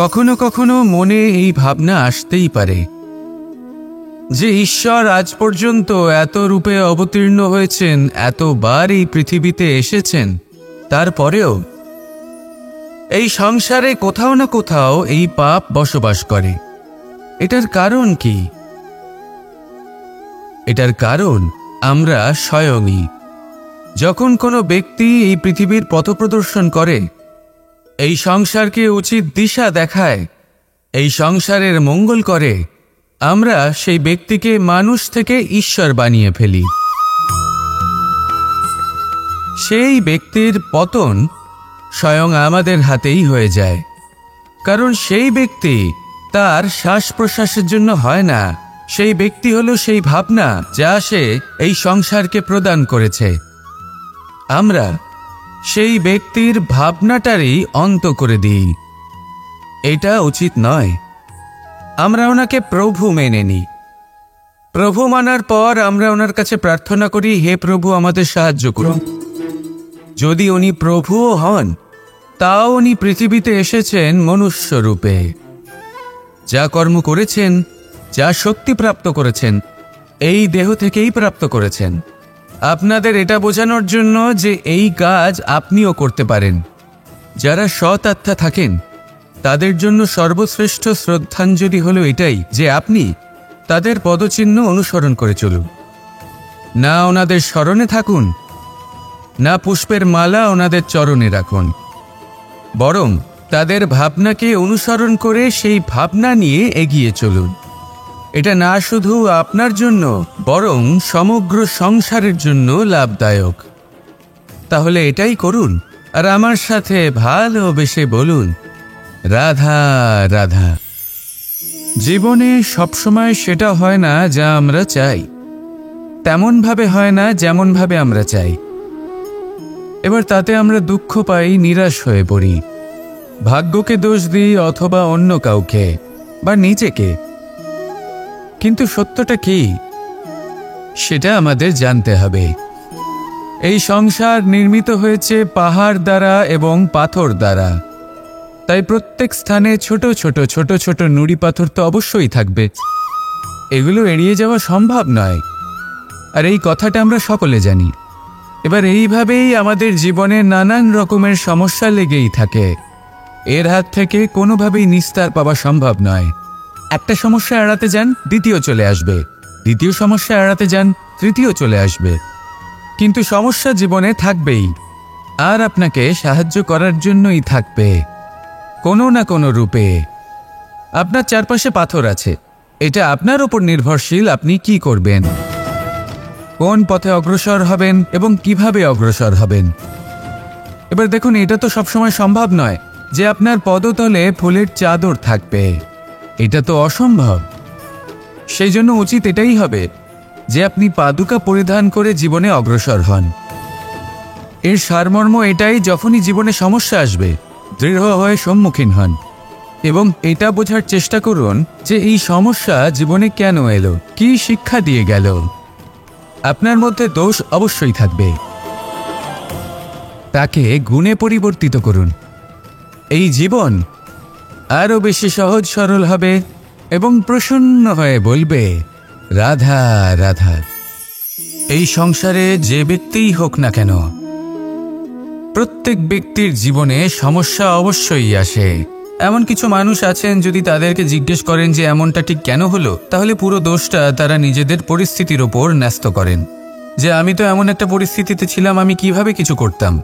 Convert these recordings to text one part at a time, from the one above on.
কখনো কখনো মনে এই ভাবনা আসতেই পারে যে ঈশ্বর আজ পর্যন্ত এত রূপে অবতীর্ণ হয়েছেন, এতবার এই পৃথিবীতে এসেছেন, তারপরেও এই সংসারে কোথাও না কোথাও এই পাপ বসবাস করে। এটার কারণ কি? এটার কারণ আমরা স্বয়ংই। যখন কোনো ব্যক্তি এই পৃথিবীর পথপ্রদর্শন করে, এই সংসারকে উচিত দিশা দেখায়, এই সংসারের মঙ্গল করে, আমরা সেই ব্যক্তিকে মানুষ থেকে ঈশ্বর বানিয়ে ফেলি। সেই ব্যক্তির পতন স্বয়ং আমাদের হাতেই হয়ে যায়, কারণ সেই ব্যক্তি তার শ্বাস প্রশ্বাসের জন্য হয় না। সেই ব্যক্তি হলো সেই ভাবনা যা সে এই সংসারকে প্রদান করেছে। আমরা সেই ব্যক্তির ভাবনাটারই অন্ত করে দিই। এটা উচিত নয়। আমরা ওনাকে প্রভু মেনে নিই। প্রভু মানার পর আমরা ওনার কাছে প্রার্থনা করি, হে প্রভু আমাদের সাহায্য করুন। যদি উনি প্রভুও হন, তাও উনি পৃথিবীতে এসেছেন মনুষ্য রূপে। যা কর্ম করেছেন, যা শক্তি প্রাপ্ত করেছেন, এই দেহ থেকেই প্রাপ্ত করেছেন আপনাদের এটা বোঝানোর জন্য যে এই কাজ আপনিও করতে পারেন। যারা সৎ আত্মা থাকেন তাদের জন্য সর্বশ্রেষ্ঠ শ্রদ্ধাঞ্জলি হলো এটাই যে আপনি তাদের পদচিহ্ন অনুসরণ করে চলুন। না ওনাদের স্মরণে থাকুন, না পুষ্পের মালা ওনাদের চরণে রাখুন, বরং তাদের ভাবনাকে অনুসরণ করে সেই ভাবনা নিয়ে এগিয়ে চলুন। এটা না শুধু আপনার জন্য, বরং সমগ্র সংসারের জন্য লাভদায়ক। তাহলে এটাই করুন, আর আমার সাথে ভালোবেসে বলুন, রাধা রাধা। জীবনে সবসময় সেটা হয় না যা আমরা চাই, তেমনভাবে হয় না যেমনভাবে আমরা চাই। এবার তাতে আমরা দুঃখ পাই, নিরাশ হয়ে পড়ি, ভাগ্যকে দোষ দিই অথবা অন্য কাউকে বা নিজেকে। কিন্তু সত্যটা কি সেটা আমাদের জানতে হবে। এই সংসার নির্মিত হয়েছে পাহাড় দ্বারা এবং পাথর দ্বারা, তাই প্রত্যেক স্থানে ছোট ছোট ছোট ছোট নুড়ি পাথর তো অবশ্যই থাকবে। এগুলো এড়িয়ে যাওয়া সম্ভব নয়, আর এই কথাটা আমরা সকলে জানি। এবার এইভাবেই আমাদের জীবনে নানান রকমের সমস্যা লেগেই থাকে। এর হাত থেকে কোনোভাবেই নিস্তার পাওয়া সম্ভব নয়। একটা সমস্যা এড়াতে যান, দ্বিতীয় চলে আসবে, দ্বিতীয় সমস্যা এড়াতে যান, তৃতীয় চলে আসবে। কিন্তু সমস্যা জীবনে থাকবেই, আর আপনাকে সাহায্য করার জন্যই থাকবে কোনো না কোনো রূপে। আপনার চারপাশে পাথর আছে, এটা আপনার উপর নির্ভরশীল আপনি কি করবেন, কোন পথে অগ্রসর হবেন এবং কিভাবে অগ্রসর হবেন। এবার দেখুন, এটা তো সবসময় সম্ভব নয় যে আপনার পদতলে ফুলের চাদর থাকবে, এটা তো অসম্ভব। সেই জন্য উচিত এটাই হবে যে আপনি পাদুকা পরিধান করে জীবনে অগ্রসর হন। এর সারমর্ম এটাই, যখনই জীবনে সমস্যা আসবে দৃঢ় হয়ে সম্মুখীন হন এবং এটা বোঝার চেষ্টা করুন যে এই সমস্যা জীবনে কেন এলো, কি শিক্ষা দিয়ে গেল। আপনার মধ্যে দোষ অবশ্যই থাকবে, তাকে গুণে পরিবর্তিত করুন। এই জীবন আরও বেশি সহজ সরল হবে এবং প্রসন্ন হয়ে বলবে, রাধা রাধা। এই সংসারে যে ব্যক্তিই হোক না কেন, প্রত্যেক ব্যক্তির জীবনে সমস্যা অবশ্যই আসে। এমন কিছু মানুষ আছেন, যদি তাদেরকে জিজ্ঞেস করেন যে এমনটা ঠিক কেন হলো, তাহলে পুরো দোষটা তারা নিজেদের পরিস্থিতির ওপর ন্যস্ত করেন। যে আমি তো এমন একটা পরিস্থিতিতে ছিলাম, আমি কিভাবে কিছু করতাম,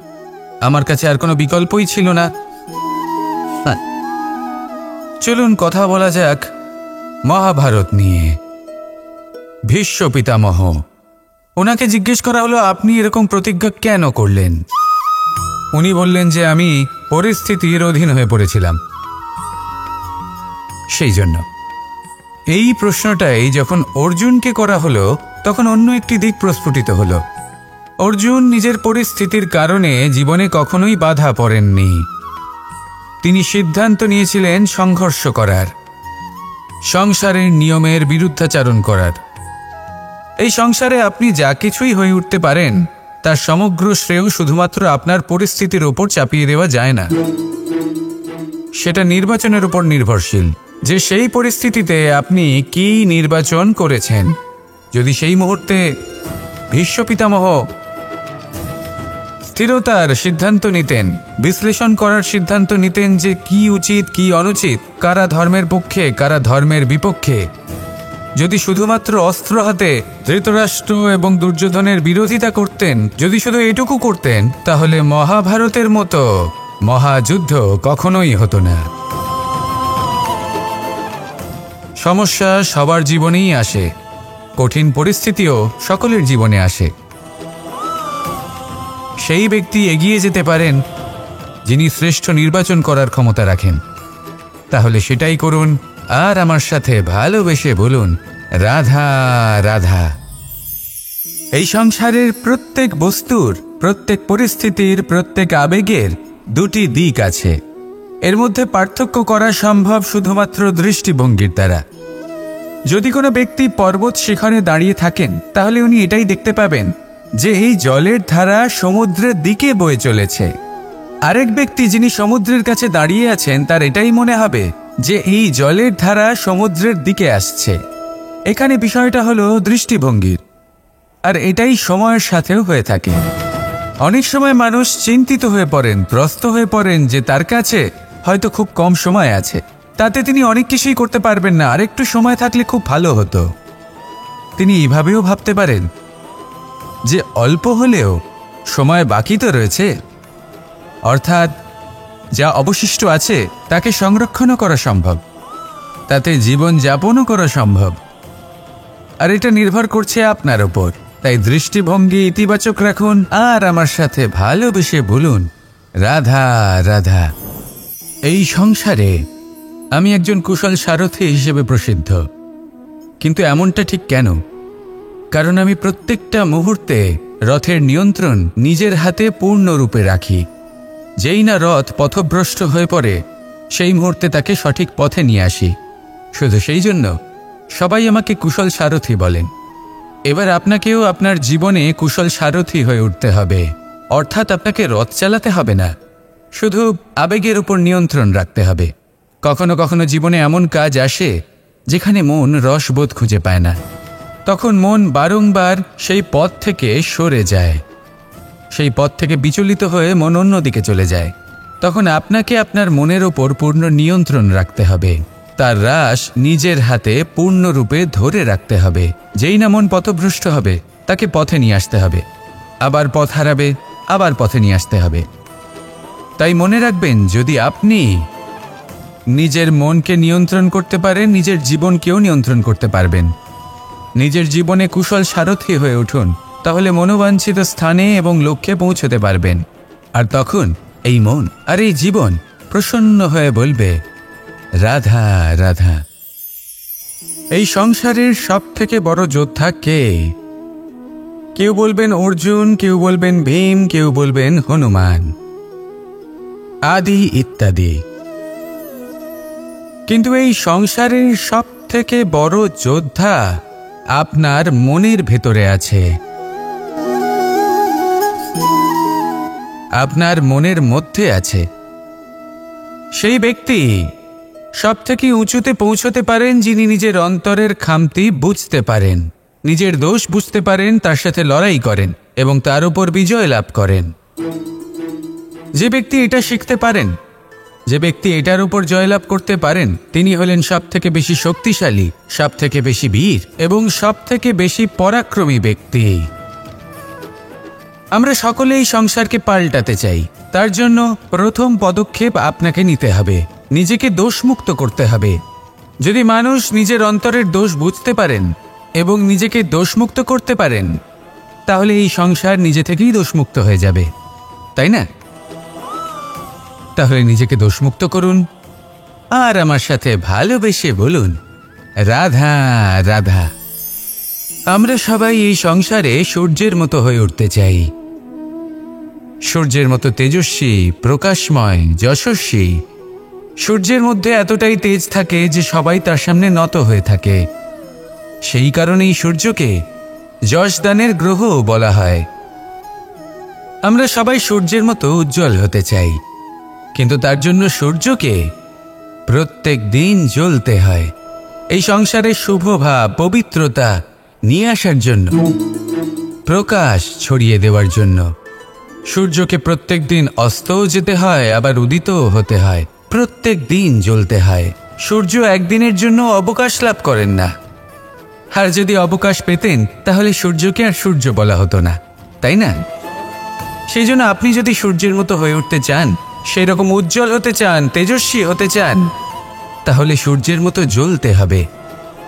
আমার কাছে আর কোনো বিকল্পই ছিল না। চলুন কথা বলা যাক মহাভারত নিয়ে। ভীষ্ম পিতামহ, ওনাকে জিজ্ঞেস করা হলো, আপনি এরকম প্রতিজ্ঞা কেন করলেন? উনি বললেন যে আমি পরিস্থিতির অধীন হয়ে পড়েছিলাম, সেই জন্য। এই প্রশ্নটাই যখন অর্জুনকে করা হলো, তখন অন্য একটি দিক প্রস্ফুটিত হলো। অর্জুন নিজের পরিস্থিতির কারণে জীবনে কখনোই বাধা পড়েননি। তিনি সিদ্ধান্ত নিয়েছিলেন সংঘর্ষ করার, সংসারের নিয়মের বিরুদ্ধাচারণ করার। এই সংসারে আপনি যা কিছুই হয়ে উঠতে পারেন, তার সমগ্র শ্রেয় শুধুমাত্র আপনার পরিস্থিতির ওপর চাপিয়ে দেওয়া যায় না। সেটা নির্বাচনের উপর নির্ভরশীল, যে সেই পরিস্থিতিতে আপনি কি নির্বাচন করেছেন। যদি সেই মুহূর্তে ভীষ্ম পিতামহ স্থিরতার সিদ্ধান্ত নিতেন, বিশ্লেষণ করার সিদ্ধান্ত নিতেন যে কি উচিত কি অনুচিত, কারা ধর্মের পক্ষে কারা ধর্মের বিপক্ষে, যদি শুধুমাত্র অস্ত্র হাতে ধৃতরাষ্ট্র এবং দুর্যোধনের বিরোধিতা করতেন, যদি শুধু এটুকু করতেন, তাহলে মহাভারতের মতো মহাযুদ্ধ কখনোই হতো না। সমস্যা সবার জীবনেই আসে, কঠিন পরিস্থিতিও সকলের জীবনে আসে। সেই ব্যক্তি এগিয়ে যেতে পারেন যিনি শ্রেষ্ঠ নির্বাচন করার ক্ষমতা রাখেন। তাহলে সেটাই করুন, আর আমার সাথে ভালোবেসে বলুন, রাধা রাধা। এই সংসারের প্রত্যেক বস্তুর, প্রত্যেক পরিস্থিতির, প্রত্যেক আবেগের দুটি দিক আছে। এর মধ্যে পার্থক্য করা সম্ভব শুধুমাত্র দৃষ্টিভঙ্গির দ্বারা। যদি কোনো ব্যক্তি পর্বত শিখরে দাঁড়িয়ে থাকেন, তাহলে উনি এটাই দেখতে পাবেন যে এই জলের ধারা সমুদ্রের দিকে বয়ে চলেছে। আরেক ব্যক্তি যিনি সমুদ্রের কাছে দাঁড়িয়ে আছেন, তার এটাই মনে হবে যে এই জলের ধারা সমুদ্রের দিকে আসছে। এখানে বিষয়টা হলো দৃষ্টিভঙ্গির, আর এটাই সময়ের সাথেও হয়ে থাকে। অনেক সময় মানুষ চিন্তিত হয়ে পড়েন, ত্রস্ত হয়ে পড়েন যে তার কাছে হয়তো খুব কম সময় আছে, তাতে তিনি অনেক কিছুই করতে পারবেন না, আর একটু সময় থাকলে খুব ভালো হতো। তিনি এইভাবেও ভাবতে পারেন যে অল্প হলেও সময় বাকি তো রয়েছে, অর্থাৎ যা অবশিষ্ট আছে তাকে সংরক্ষণও করা সম্ভব, তাতে জীবন যাপনও করা সম্ভব। আর এটা নির্ভর করছে আপনার ওপর। তাই দৃষ্টিভঙ্গি ইতিবাচক রাখুন, আর আমার সাথে ভালোবেসে বলুন, রাধা রাধা। এই সংসারে আমি একজন কুশল সারথি হিসেবে প্রসিদ্ধ, কিন্তু এমনটা ঠিক কেন? কারণ আমি প্রত্যেকটা মুহূর্তে রথের নিয়ন্ত্রণ নিজের হাতে পূর্ণরূপে রাখি। যেই না রথ পথভ্রষ্ট হয়ে পড়ে, সেই মুহূর্তে তাকে সঠিক পথে নিয়ে আসি। শুধু সেই জন্য সবাই আমাকে কুশল সারথি বলেন। এবার আপনাকেও আপনার জীবনে কুশল সারথি হয়ে উঠতে হবে, অর্থাৎ আপনাকে রথ চালাতে হবে না, শুধু আবেগের উপর নিয়ন্ত্রণ রাখতে হবে। কখনো কখনো জীবনে এমন কাজ আসে যেখানে মন রসবোধ খুঁজে পায় না, তখন মন বারংবার সেই পথ থেকে সরে যায়, সেই পথ থেকে বিচলিত হয়ে মন অন্যদিকে চলে যায়। তখন আপনাকে আপনার মনের ওপর পূর্ণ নিয়ন্ত্রণ রাখতে হবে, তার রাশ নিজের হাতে পূর্ণরূপে ধরে রাখতে হবে। যেই না মন পথভ্রষ্ট হবে, তাকে পথে নিয়ে আসতে হবে, আবার পথ হারাবে, আবার পথে নিয়ে আসতে হবে। তাই মনে রাখবেন, যদি আপনি নিজের মনকে নিয়ন্ত্রণ করতে পারেন, নিজের জীবনকেও নিয়ন্ত্রণ করতে পারবেন। নিজের জীবনে কুশল সারথি হয়ে উঠুন, তাহলে মনোবাঞ্ছিত স্থানে এবং লক্ষ্যে পৌঁছতে পারবেন। আর তখন এই মন আর এই জীবন প্রসন্ন হয়ে বলবে, রাধা রাধা। এই সংসারের সব থেকে বড় যোদ্ধা কে? কেউ বলবেন অর্জুন, কেউ বলবেন ভীম, কেউ বলবেন হনুমান আদি ইত্যাদি। কিন্তু এই সংসারের সব থেকে বড় যোদ্ধা আপনার মনের ভেতরে আছে, আপনার মনের মধ্যে আছে। সেই ব্যক্তি সব থেকে উঁচুতে পৌঁছতে পারেন যিনি নিজের অন্তরের খামতি বুঝতে পারেন, নিজের দোষ বুঝতে পারেন, তার সাথে লড়াই করেন এবং তার উপর বিজয় লাভ করেন। যে ব্যক্তি এটা শিখতে পারেন, যে ব্যক্তি এটার উপর জয়লাভ করতে পারেন, তিনি হলেন সব থেকে বেশি শক্তিশালী, সব থেকে বেশি বীর এবং সব থেকে বেশি পরাক্রমী ব্যক্তি। আমরা সকলে এই সংসারকে পাল্টাতে চাই। তার জন্য প্রথম পদক্ষেপ আপনাকে নিতে হবে, নিজেকে দোষমুক্ত করতে হবে। যদি মানুষ নিজের অন্তরের দোষ বুঝতে পারেন এবং নিজেকে দোষমুক্ত করতে পারেন, তাহলে এই সংসার নিজে থেকেই দোষমুক্ত হয়ে যাবে, তাই না? তাহলে নিজেকে দোষমুক্ত করুন, আর আমার সাথে ভালোবেসে বলুন, রাধা রাধা। আমরা সবাই এই সংসারে সূর্যের মতো হয়ে উঠতে চাই, সূর্যের মতো তেজস্বী, প্রকাশময়, যশস্বী। সূর্যের মধ্যে এতটাই তেজ থাকে যে সবাই তার সামনে নত হয়ে থাকে। সেই কারণেই সূর্যকে যশদানের গ্রহ বলা হয়। আমরা সবাই সূর্যের মতো উজ্জ্বল হতে চাই, কিন্তু তার জন্য সূর্যকে প্রত্যেক দিন জ্বলতে হয় এই সংসারে শুভ ভাব পবিত্রতা নিয়ে আসার জন্য, প্রকাশ ছড়িয়ে দেওয়ার জন্য। সূর্যকে প্রত্যেক দিন অস্তও যেতে হয়, আবার উদিতও হতে হয়। প্রত্যেক দিন জ্বলতে হয়। সূর্য একদিনের জন্য অবকাশ লাভ করেন না। আর যদি অবকাশ পেতেন তাহলে সূর্যকে আর সূর্য বলা হতো না, তাই না? সেই জন্য আপনি যদি সূর্যের মতো হয়ে উঠতে চান, সেই রকম উজ্জ্বল হতে চান, তেজস্বী হতে চান, তাহলে সূর্যের মতো জ্বলতে হবে,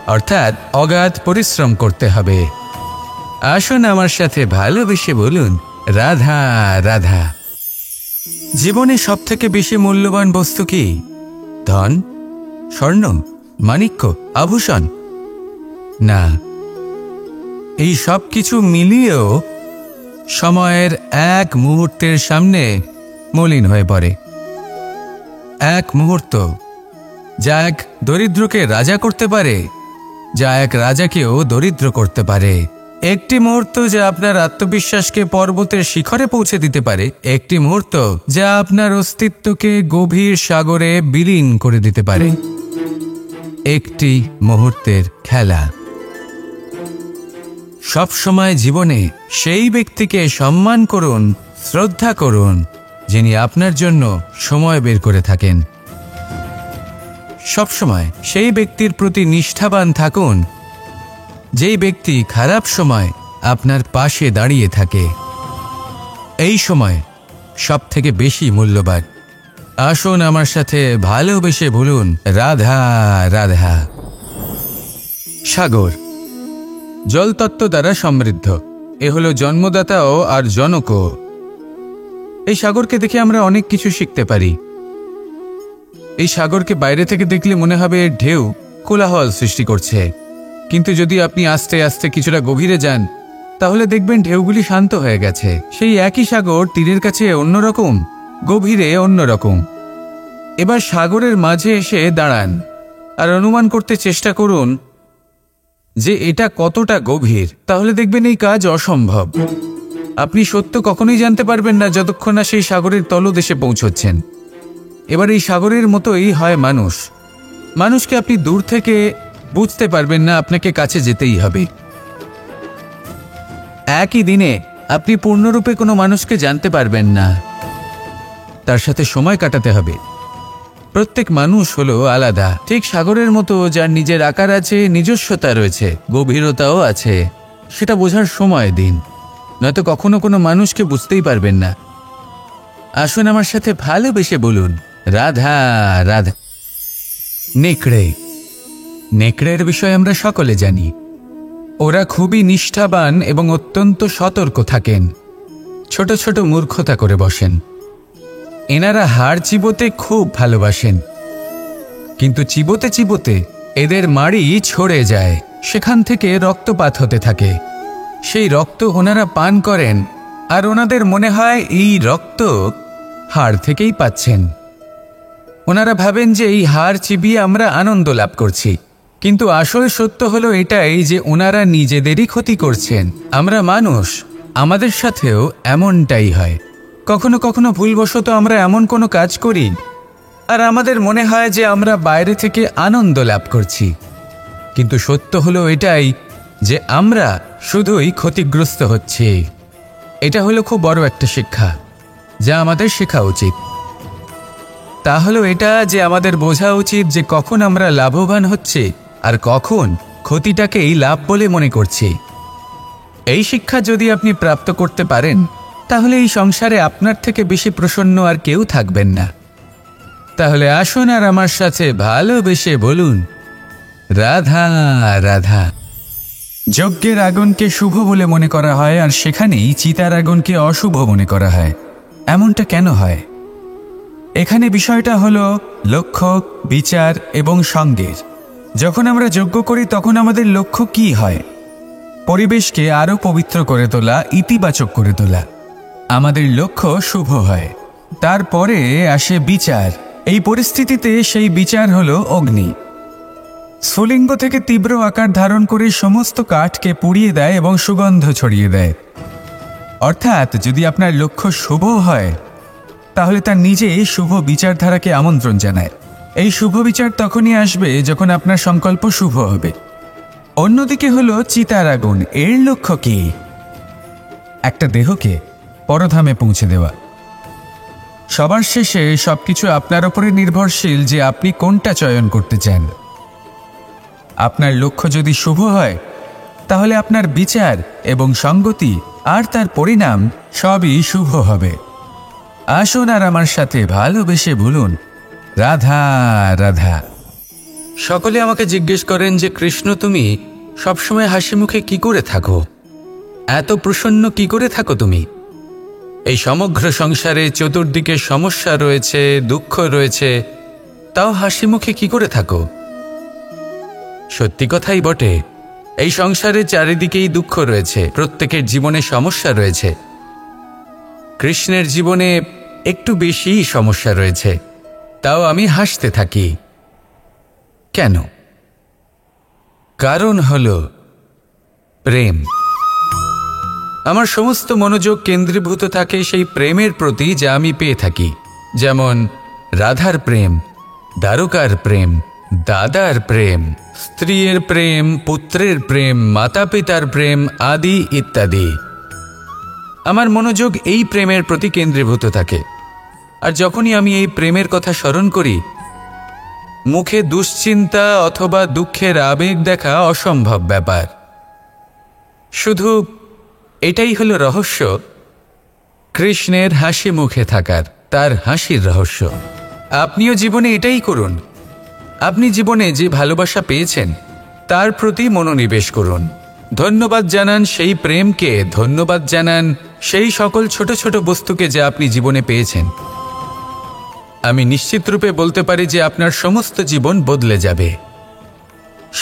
অর্থাৎ অগাধ পরিশ্রম করতে হবে। আসুন আমার সাথে ভালোবেসে বলুন, রাধা রাধা। জীবনে সবথেকে বেশি মূল্যবান বস্তু কি? ধন, স্বর্ণ, মাণিক্য, আভূষণ? না, এই সব কিছু মিলিয়েও সময়ের এক মুহূর্তের সামনে মলিন হয়ে পড়ে। এক মুহূর্ত যা এক দরিদ্রকে রাজা করতে পারে, যা এক রাজাকেও দরিদ্র করতে পারে। একটি মুহূর্ত যা আপনার আত্মবিশ্বাসকে পর্বতের শিখরে পৌঁছে দিতে পারে। একটি মুহূর্ত যা আপনার অস্তিত্বকে গভীর সাগরে বিলীন করে দিতে পারে। একটি মুহূর্তের খেলা। সব সময় জীবনে সেই ব্যক্তিকে সম্মান করুন, শ্রদ্ধা করুন, যিনি আপনার জন্য সময় বের করে থাকেন। সবসময় সেই ব্যক্তির প্রতি নিষ্ঠাবান থাকুন, যেই ব্যক্তি খারাপ সময় আপনার পাশে দাঁড়িয়ে থাকে। এই সময় সব থেকে বেশি মূল্যবান। আসুন আমার সাথে ভালোবেসে বলুন, রাধা রাধা। সাগর জলতত্ত্ব দ্বারা সমৃদ্ধ। এ হলো জন্মদাতাও আর জনকও। এই সাগরকে দেখে আমরা অনেক কিছু শিখতে পারি। এই সাগরকে বাইরে থেকে দেখলে মনে হবে এর ঢেউ কোলাহল সৃষ্টি করছে, কিন্তু যদি আপনি আস্তে আস্তে কিছুটা গভীরে যান তাহলে দেখবেন ঢেউগুলি শান্ত হয়ে গেছে। সেই একই সাগর তীরের কাছে অন্যরকম, গভীরে অন্যরকম। এবার সাগরের মাঝে এসে দাঁড়ান আর অনুমান করতে চেষ্টা করুন যে এটা কতটা গভীর। তাহলে দেখবেন এই কাজ অসম্ভব। আপনি সত্য কখনোই জানতে পারবেন না যতক্ষণ না সেই সাগরের তলদেশে পৌঁছচ্ছেন। এবার এই সাগরের মতোই হয় মানুষ। মানুষকে আপনি দূর থেকে বুঝতে পারবেন না, আপনাকে কাছে যেতেই হবে। একই দিনে আপনি পূর্ণরূপে কোনো মানুষকে জানতে পারবেন না, তার সাথে সময় কাটাতে হবে। প্রত্যেক মানুষ হলো আলাদা, ঠিক সাগরের মতো, যার নিজের আকার আছে, নিজস্বতা রয়েছে, গভীরতাও আছে। সেটা বোঝার সময় দিন, নয়তো কখনো কোনো মানুষকে বুঝতেই পারবেন না। আসুন আমার সাথে ভালোবেসে বলুন, রাধা রাধা। নেকড়ে। নেকড়ের বিষয়ে আমরা সকলে জানি। ওরা খুবই নিষ্ঠাবান এবং অত্যন্ত সতর্ক থাকেন। ছোট ছোট মূর্খতা করে বসেন। এনারা হাড় চিবোতে খুব ভালোবাসেন, কিন্তু চিবোতে চিবোতে এদের মাড়ি ছড়ে যায়, সেখান থেকে রক্তপাত হতে থাকে। সেই রক্ত ওনারা পান করেন আর ওনাদের মনে হয় এই রক্ত হাড় থেকেই পাচ্ছেন। ওনারা ভাবেন যে এই হাড় চিবিয়ে আমরা আনন্দ লাভ করছি, কিন্তু আসল সত্য হলো এটাই যে ওনারা নিজেদেরই ক্ষতি করছেন। আমরা মানুষ, আমাদের সাথেও এমনটাই হয়। কখনো কখনো ভুলবশত আমরা এমন কোনো কাজ করি আর আমাদের মনে হয় যে আমরা বাইরে থেকে আনন্দ লাভ করছি, কিন্তু সত্য হলো এটাই যে আমরা শুধুই ক্ষতিগ্রস্ত হচ্ছি। এটা হলো খুব বড় একটা শিক্ষা যা আমাদের শেখা উচিত। তা হলো এটা যে আমাদের বোঝা উচিত যে কখন আমরা লাভবান হচ্ছি আর কখন ক্ষতিটাকেই লাভ বলে মনে করছি। এই শিক্ষা যদি আপনি প্রাপ্ত করতে পারেন তাহলে এই সংসারে আপনার থেকে বেশি প্রসন্ন আর কেউ থাকবেন না। তাহলে আসুন আর আমার সাথে ভালোবেসে বলুন, রাধা রাধা। যজ্ঞের আগুনকে শুভ বলে মনে করা হয় আর সেখানেই চিতার আগুনকে অশুভ মনে করা হয়। এমনটা কেন হয়? এখানে বিষয়টা হলো লক্ষ্য, বিচার এবং সঙ্গের। যখন আমরা যজ্ঞ করি তখন আমাদের লক্ষ্য কি হয়? পরিবেশকে আরও পবিত্র করে তোলা, ইতিবাচক করে তোলা। আমাদের লক্ষ্য শুভ হয়। তারপরে আসে বিচার। এই পরিস্থিতিতে সেই বিচার হলো অগ্নি। স্ফুলিঙ্গ থেকে তীব্র আকার ধারণ করে সমস্ত কাঠকে পুড়িয়ে দেয় এবং সুগন্ধ ছড়িয়ে দেয়। অর্থাৎ যদি আপনার লক্ষ্য শুভ হয় তাহলে তার নিজেই শুভ বিচারধারাকে আমন্ত্রণ জানায়। এই শুভ বিচার তখনই আসবে যখন আপনার সংকল্প শুভ হবে। অন্যদিকে হলো চিতার আগুন, এর লক্ষ্য কি? একটা দেহকে পরধামে পৌঁছে দেওয়া। সবার শেষে সবকিছু আপনার উপরে নির্ভরশীল যে আপনি কোনটা চয়ন করতে চান। আপনার লক্ষ্য যদি শুভ হয় তাহলে আপনার বিচার এবং সঙ্গতি আর তার পরিণাম সবই শুভ হবে। আসুন আর আমার সাথে ভালোবেসে বলুন, রাধা রাধা। সকলে আমাকে জিজ্ঞেস করেন যে কৃষ্ণ, তুমি সবসময় হাসি মুখে কি করে থাকো, এত প্রসন্ন কি করে থাকো তুমি? এই সমগ্র সংসারে চতুর্দিকে সমস্যা রয়েছে, দুঃখ রয়েছে, তাও হাসি মুখে কি করে থাকো? সত্যি কথাই বটে, এই সংসারে চারিদিকেই দুঃখ রয়েছে, প্রত্যেকের জীবনে সমস্যা রয়েছে। কৃষ্ণের জীবনে একটু বেশিই সমস্যা রয়েছে, তাও আমি হাসতে থাকি। কেন? কারণ হলো প্রেম। আমার সমস্ত মনোযোগ কেন্দ্রীভূত থাকে সেই প্রেমের প্রতি যা আমি পেয়ে থাকি। যেমন রাধার প্রেম, দ্বারকার প্রেম, দাদার প্রেম, স্ত্রীর প্রেম, পুত্রের প্রেম, মাতা পিতার প্রেম আদি ইত্যাদি। আমার মনোযোগ এই প্রেমের প্রতি কেন্দ্রীভূত থাকে। আর যখনই আমি এই প্রেমের কথা স্মরণ করি, মুখে দুশ্চিন্তা অথবা দুঃখের আবেগ দেখা অসম্ভব ব্যাপার। শুধু এটাই হলো রহস্য কৃষ্ণের হাসি মুখে থাকার, তার হাসির রহস্য। আপনিও জীবনে এটাই করুন। আপনি জীবনে যে ভালোবাসা পেয়েছেন তার প্রতি মনোনিবেশ করুন। ধন্যবাদ জানান সেই প্রেমকে, ধন্যবাদ জানান সেই সকল ছোট ছোট বস্তুকে যা আপনি জীবনে পেয়েছেন। আমি নিশ্চিত রূপে বলতে পারি যে আপনার সমস্ত জীবন বদলে যাবে।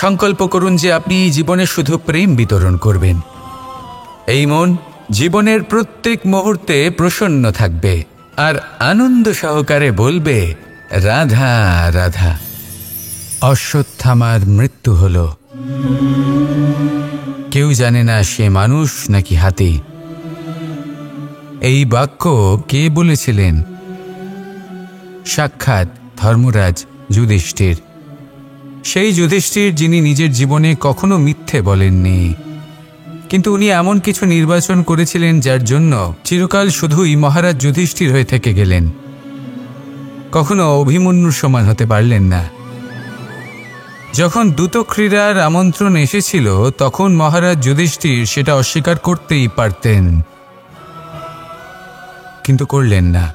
সংকল্প করুন যে আপনি জীবনে শুধু প্রেম বিতরণ করবেন। এই মন জীবনের প্রত্যেক মুহূর্তে প্রসন্ন থাকবে আর আনন্দ সহকারে বলবে, রাধা রাধা। অশ্বত্থামার মৃত্যু হল। কেউ জানে না সে মানুষ নাকি হাতি। এই বাক্য কে বলেছিলেন? সাক্ষাৎ ধর্মরাজ যুধিষ্ঠির। সেই যুধিষ্ঠির যিনি নিজের জীবনে কখনো মিথ্যে বলেননি, কিন্তু উনি এমন কিছু নির্বাচন করেছিলেন যার জন্য চিরকাল শুধুই মহারাজ যুধিষ্ঠির হয়ে থেকে গেলেন। কখনো অভিমন্যুর সমান হতে পারলেন না। যখন দ্যুতক্রীড়ার আমন্ত্রণ এসেছিল তখন মহারাজ যুধিষ্ঠির সেটা অস্বীকার করতেই পারতেন, কিন্তু করলেন না।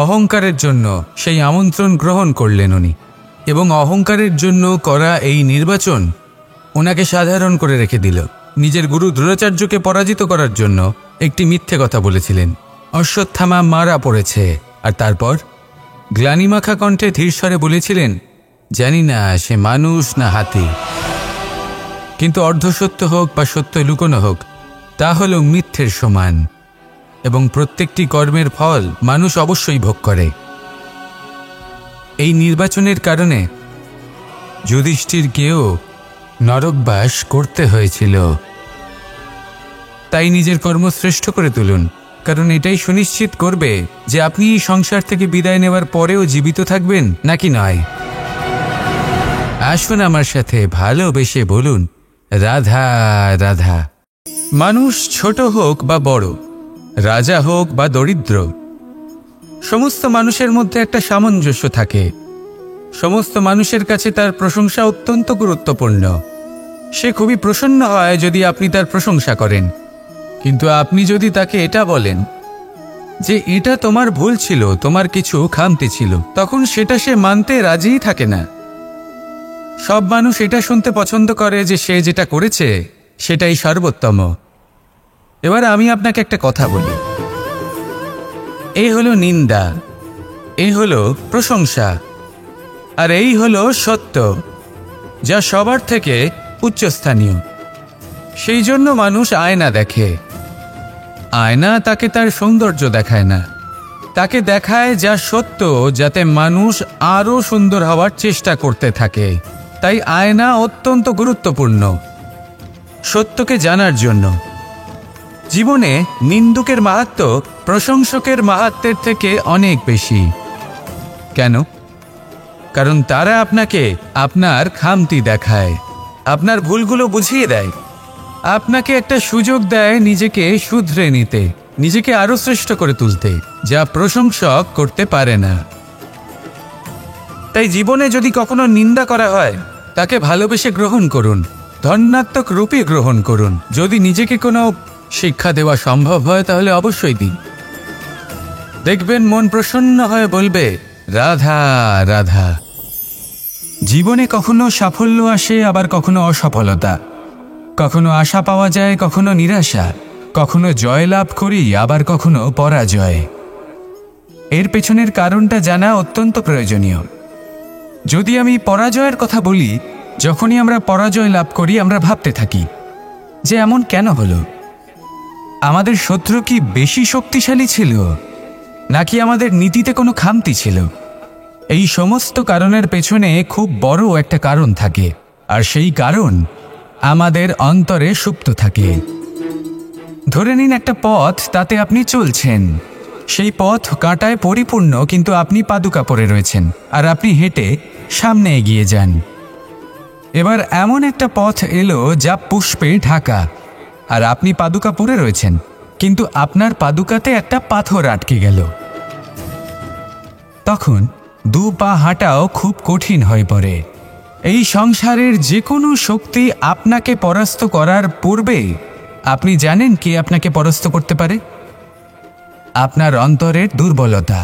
অহংকারের জন্য সেই আমন্ত্রণ গ্রহণ করলেন উনি, এবং অহংকারের জন্য করা এই নির্বাচন ওনাকে সাধারণ করে রেখে দিল। নিজের গুরু দ্রোণাচার্যকে পরাজিত করার জন্য একটি মিথ্যে কথা বলেছিলেন। অশ্বত্থামা মারা পড়েছে, আর তারপর গ্লানিমাখা কণ্ঠে ধীরস্বরে বলেছিলেন, জানি না সে মানুষ না হাতি, কিন্তু অর্ধসত্য হোক বা সত্য লুকোনো হোক, তা হল মিথ্যের সমান, এবং প্রত্যেকটি কর্মের ফল মানুষ অবশ্যই ভোগ করে। এই নির্বাচনের কারণে যুধিষ্ঠিরকেও নরকবাস করতে হয়েছিল। তাই নিজের কর্ম শ্রেষ্ঠ করে তুলুন, কারণ এটাই সুনিশ্চিত করবে যে আপনি এই সংসার থেকে বিদায় নেওয়ার পরেও জীবিত থাকবেন নাকি নয়। আসুন আমার সাথে ভালোবেসে বলুন, রাধা রাধা। মানুষ ছোট হোক বা বড়, রাজা হোক বা দরিদ্র, সমস্ত মানুষের মধ্যে একটা সামঞ্জস্য থাকে। সমস্ত মানুষের কাছে তার প্রশংসা অত্যন্ত গুরুত্বপূর্ণ। সে খুবই প্রসন্ন হয় যদি আপনি তার প্রশংসা করেন, কিন্তু আপনি যদি তাকে এটা বলেন যে এটা তোমার ভুল ছিল, তোমার কিছু খামতি ছিল, তখন সেটা সে মানতে রাজিই থাকে না। সব মানুষ এটা শুনতে পছন্দ করে যে সে যেটা করেছে সেটাই সর্বোত্তম। এবার আমি আপনাকে একটা কথা বলি, এই হলো নিন্দা, এই হলো প্রশংসা, আর এই হলো সত্য, যা সবার থেকে উচ্চস্থানীয়। সেই জন্য মানুষ আয়না দেখে। আয়না তাকে তার সৌন্দর্য দেখায় না, তাকে দেখায় যা সত্য, যাতে মানুষ আরও সুন্দর হওয়ার চেষ্টা করতে থাকে। তাই আয়না অত্যন্ত গুরুত্বপূর্ণ সত্যকে জানার জন্য। জীবনে নিন্দুকের মাহাত্ম্য প্রশংসকের মাহাত্ম্যের থেকে অনেক বেশি। কেন? কারণ তারা আপনাকে আপনার খামতি দেখায়, আপনার ভুলগুলো বুঝিয়ে দেয়, আপনাকে একটা সুযোগ দেয় নিজেকে শুধরে নিতে, নিজেকে আরো শ্রেষ্ঠ করে তুলতে, যা প্রশংসক করতে পারে না। তাই জীবনে যদি কখনো নিন্দা করা হয়, তাকে ভালোবেসে গ্রহণ করুন, ধন্যাত্মক রূপে গ্রহণ করুন। যদি নিজেকে কোনো শিক্ষা দেওয়া সম্ভব হয় তাহলে অবশ্যই দিন। দেখবেন মন প্রসন্ন হয়ে বলবে, রাধা রাধা। জীবনে কখনো সাফল্য আসে, আবার কখনো অসফলতা, কখনো আশা পাওয়া যায়, কখনো নিরাশা, কখনো জয় লাভ করি, আবার কখনো পরাজয়। এর পেছনের কারণটা জানা অত্যন্ত প্রয়োজনীয়। যদি আমি পরাজয়ের কথা বলি, যখনই আমরা পরাজয় লাভ করি আমরা ভাবতে থাকি যে এমন কেন হলো? আমাদের শত্রু কি বেশি শক্তিশালী ছিল, নাকি আমাদের নীতিতে কোনো খামতি ছিল? এই সমস্ত কারণের পেছনে খুব বড় একটা কারণ থাকে, আর সেই কারণ আমাদের অন্তরে সুপ্ত থাকে। ধরে নিন একটা পথ, তাতে আপনি চলছেন, সেই পথ কাঁটায় পরিপূর্ণ, কিন্তু আপনি পাদুকা পরে রয়েছেন আর আপনি হেঁটে সামনে এগিয়ে যান। এবার এমন একটা পথ এলো যা পুষ্পে ঢাকা, আর আপনি পাদুকা পরে রয়েছেন, কিন্তু আপনার পাদুকাতে একটা পাথর আটকে গেল। তখন দু পা হাঁটাও খুব কঠিন হয়ে পড়ে। এই সংসারের যে কোনো শক্তি আপনাকে পরাস্ত করার পূর্বে আপনি জানেন কে আপনাকে পরাস্ত করতে পারে? আপনার অন্তরের দুর্বলতা,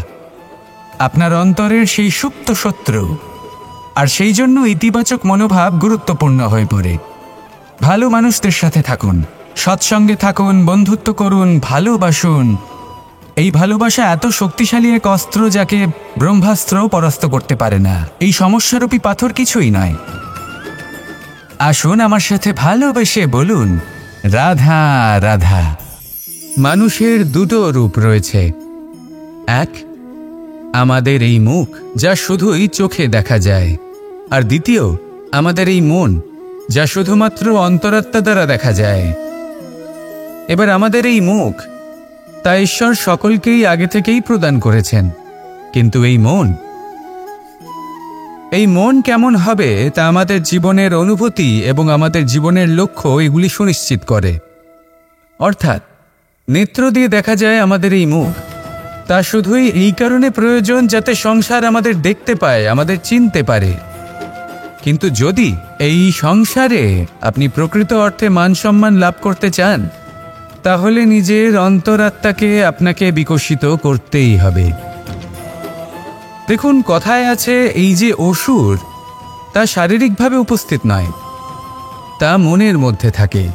আপনার অন্তরের সেই সুপ্ত শত্রু। আর সেই জন্য ইতিবাচক মনোভাব গুরুত্বপূর্ণ হয়ে পড়ে। ভালো মানুষদের সাথে থাকুন, সৎসঙ্গে থাকুন, বন্ধুত্ব করুন, ভালোবাসুন। এই ভালোবাসা এত শক্তিশালী এক অস্ত্র যাকে ব্রহ্মাস্ত্রও পরাস্ত করতে পারে না। এই সমস্যারূপী পাথর কিছুই নয়। আসুন আমার সাথে ভালোবেসে বলুন, রাধা রাধা। মানুষের দুটো রূপ রয়েছে। এক, আমাদের এই মুখ, যা শুধুই চোখে দেখা যায়, আর দ্বিতীয় আমাদের এই মন, যা শুধুমাত্র অন্তরাত্মা দ্বারা দেখা যায়। এবার আমাদের এই মুখ, তা ঈশ্বর সকলকেই আগে থেকেই প্রদান করেছেন, কিন্তু এই মন কেমন হবে তা আমাদের জীবনের অনুভূতি এবং আমাদের জীবনের লক্ষ্য এগুলি সুনিশ্চিত করে। অর্থাৎ নেত্র দিয়ে দেখা যায় আমাদের এই মুখ, তা শুধুই এই কারণে প্রয়োজন যাতে সংসার আমাদের দেখতে পায়, আমাদের চিনতে পারে। কিন্তু যদি এই সংসারে আপনি প্রকৃত অর্থে মান সম্মান লাভ করতে চান, তাহলে নিজের অন্তরাত্মাকে আপনাকে বিকশিত করতেই হবে। দেখুন, কথায় আছে এই যে অসুর, তা শারীরিকভাবে উপস্থিত নয়, তা মনের মধ্যে থাকে।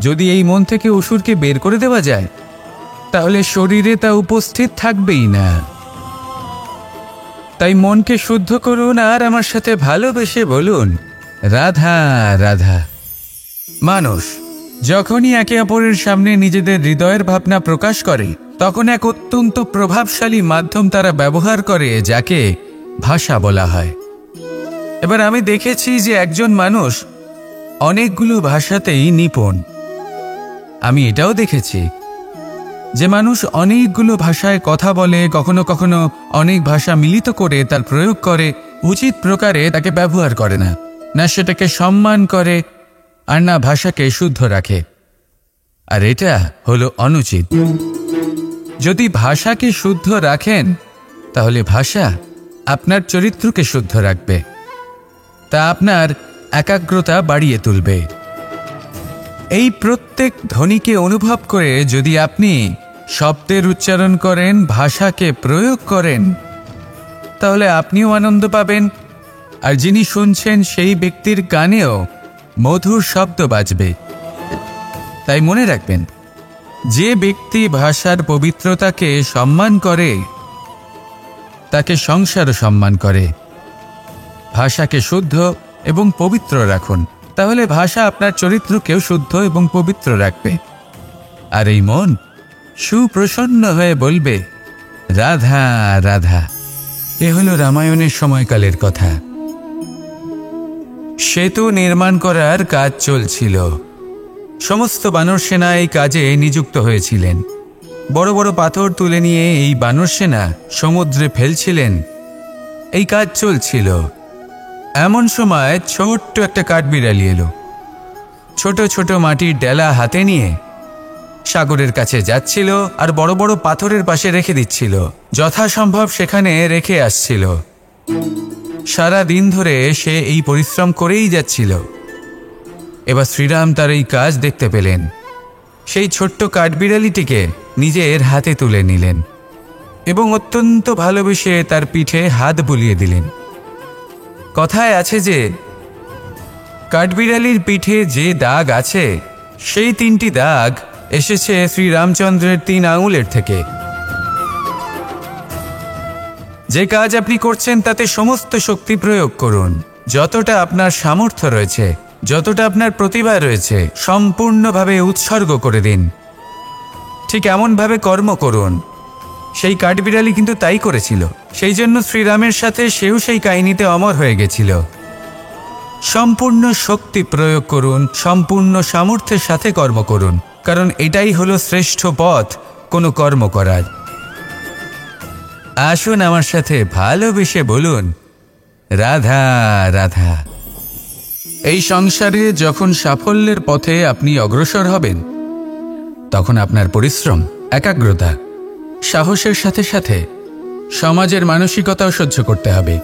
যদি এই মন থেকে অসুরকে বের করে দেওয়া যায়, তাহলে শরীরে তা উপস্থিত থাকবেই না। তাই মনকে শুদ্ধ করুন আর আমার সাথে ভালোবেসে বলুন, রাধা রাধা। মানুষ যখনই একে অপরের সামনে নিজেদের হৃদয়ের ভাবনা প্রকাশ করে, তখন এক অত্যন্ত প্রভাবশালী মাধ্যম তারা ব্যবহার করে, যাকে ভাষা বলা হয়। এবার আমি দেখেছি যে একজন মানুষ অনেকগুলো ভাষাতেই নিপুণ। আমি এটাও দেখেছি যে মানুষ অনেকগুলো ভাষায় কথা বলে, কখনো কখনো অনেক ভাষা মিলিত করে তার প্রয়োগ করে, উচিত প্রকারে তাকে ব্যবহার করে না, না সেটাকে সম্মান করে, আর না ভাষাকে শুদ্ধ রাখে। আর এটা হলো অনুচিত। যদি ভাষাকে শুদ্ধ রাখেন, তাহলে ভাষা আপনার চরিত্রকে শুদ্ধ রাখবে, তা আপনার একাগ্রতা বাড়িয়ে তুলবে। এই প্রত্যেক ধ্বনিকে অনুভব করে যদি আপনি শব্দের উচ্চারণ করেন, ভাষাকে প্রয়োগ করেন, তাহলে আপনিও আনন্দ পাবেন, আর যিনি শুনছেন সেই ব্যক্তির কানেও মধুর শব্দ বাজবে। তাই মনে রাখবেন, যে ব্যক্তি ভাষার পবিত্রতাকে সম্মান করে, তাকে সংসারও সম্মান করে। ভাষাকে শুদ্ধ এবং পবিত্র রাখুন, তাহলে ভাষা আপনার চরিত্রকেও শুদ্ধ এবং পবিত্র রাখবে। আর এই মন সুপ্রসন্ন হয়ে বলবে, রাধা রাধা। এ হলো রামায়ণের সময়কালের কথা। সেতু নির্মাণ করার কাজ চলছিল। সমস্ত বানর সেনা এই কাজে নিযুক্ত হয়েছিলেন। বড় বড় পাথর তুলে নিয়ে এই বানর সেনা সমুদ্রে ফেলছিলেন, এই কাজ চলছিল। এমন সময় ছোট্ট একটা কাঠবিড়ালি এলো। ছোট ছোট মাটির ডেলা হাতে নিয়ে সাগরের কাছে যাচ্ছিল আর বড় বড় পাথরের পাশে রেখে দিচ্ছিল, যথাসম্ভব সেখানে রেখে আসছিল। সারা দিন ধরে সে এই পরিশ্রম করেই যাচ্ছিল। এবার শ্রীরাম তার এই কাজ দেখতে পেলেন। সেই ছোট্ট কাঠবিড়ালিটিকে নিজের হাতে তুলে নিলেন এবং অত্যন্ত ভালোবেসে তার পিঠে হাত বুলিয়ে দিলেন। কথায় আছে যে কাঠবিড়ালির পিঠে যে দাগ আছে সেই 3টি দাগ এসেছে শ্রীরামচন্দ্রের 3 আঙুলের থেকে। যে কাজ আপনি করছেন তাতে সমস্ত শক্তি প্রয়োগ করুন, যতটা আপনার সামর্থ্য রয়েছে, যতটা আপনার প্রতিভা রয়েছে, সম্পূর্ণভাবে উৎসর্গ করে দিন। ঠিক এমনভাবে কর্ম করুন। সেই কাঠবিড়ালি কিন্তু তাই করেছিল। সেই জন্য শ্রীরামের সাথে সেও সেই কাহিনীতে অমর হয়ে গেছিল। সম্পূর্ণ শক্তি প্রয়োগ করুন, সম্পূর্ণ সামর্থ্যের সাথে কর্ম করুন, কারণ এটাই হলো শ্রেষ্ঠ পথ কোনো কর্ম করার। আসুন আমার সাথে ভালোবেসে বলুন, রাধা রাধা। এই সংসারে যখন সাফল্যের পথে আপনি অগ্রসর হবেন, তখন আপনার পরিশ্রম, একাগ্রতা, সাহসের সাথে সাথে সমাজের মানসিকতাও সহ্য করতে হবে।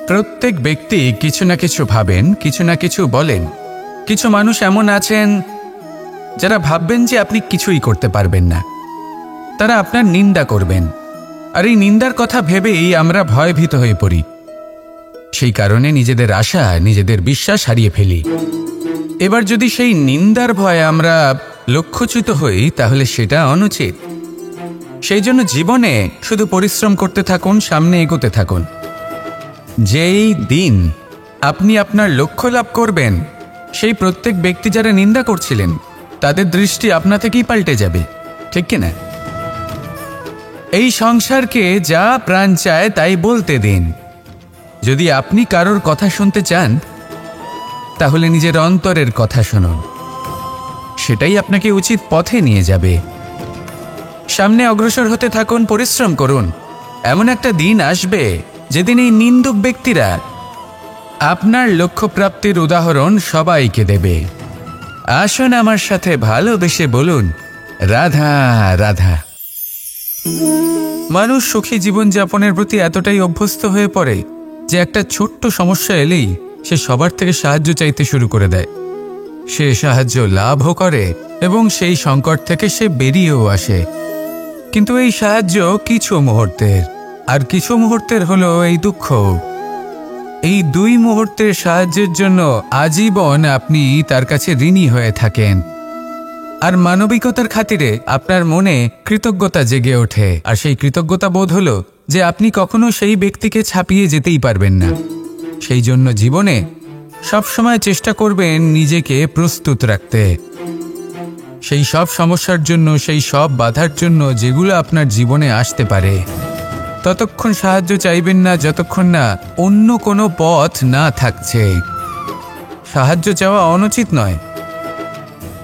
প্রত্যেক ব্যক্তি কিছু না কিছু ভাবেন, কিছু না কিছু বলেন। কিছু মানুষ এমন আছেন যারা ভাববেন যে আপনি কিছুই করতে পারবেন না। তারা আপনার নিন্দা করবেন, আর এই নিন্দার কথা ভেবেই আমরা ভয়ভীত হয়ে পড়ি। সেই কারণে নিজেদের আশা, নিজেদের বিশ্বাস হারিয়ে ফেলি। এবার যদি সেই নিন্দার ভয়ে আমরা লক্ষ্যচ্যুত হই, তাহলে সেটা অনুচিত। সেই জন্য জীবনে শুধু পরিশ্রম করতে থাকুন, সামনে এগোতে থাকুন। যেই দিন আপনি আপনার লক্ষ্য লাভ করবেন, সেই প্রত্যেক ব্যক্তি যারা নিন্দা করছিলেন তাদের দৃষ্টি আপনা থেকেই পাল্টে যাবে, ঠিক কিনা? এই সংসারকে যা প্রাণ চায় তাই বলতে দিন। যদি আপনি কারোর কথা শুনতে চান, তাহলে নিজের অন্তরের কথা শুনুন। সেটাই আপনাকে উচিত পথে নিয়ে যাবে। সামনে অগ্রসর হতে থাকুন, পরিশ্রম করুন। এমন একটা দিন আসবে যেদিন এই নিন্দুক ব্যক্তিরা আপনার লক্ষ্য প্রাপ্তির উদাহরণ সবাইকে দেবে। আসুন আমার সাথে ভালোবেসে বলুন, রাধা রাধা। মানুষ সুখী জীবনযাপনের প্রতি এতটাই অভ্যস্ত হয়ে পড়ে যে একটা ছোট্ট সমস্যা এলেই সে সবার থেকে সাহায্য চাইতে শুরু করে দেয়। সে সাহায্য লাভও করে এবং সেই সংকট থেকে সে বেরিয়েও আসে। কিন্তু এই সাহায্য কিছু মুহূর্তের, আর কিছু মুহূর্তের হলো এই দুঃখ। এই 2 মুহূর্তের সাহায্যের জন্য আজীবন আপনি তার কাছে ঋণী হয়ে থাকেন। আর মানবিকতার খাতিরে আপনার মনে কৃতজ্ঞতা জেগে ওঠে। আর সেই কৃতজ্ঞতা বোধ হলো যে আপনি কখনো সেই ব্যক্তিকে ছাপিয়ে যেতেই পারবেন না। সেই জন্য জীবনে সবসময় চেষ্টা করবেন নিজেকে প্রস্তুত রাখতে, সেই সব সমস্যার জন্য, সেই সব বাধার জন্য যেগুলো আপনার জীবনে আসতে পারে। ততক্ষণ সাহায্য চাইবেন না যতক্ষণ না অন্য কোনো পথ না থাকছে। সাহায্য চাওয়া অনুচিত নয়,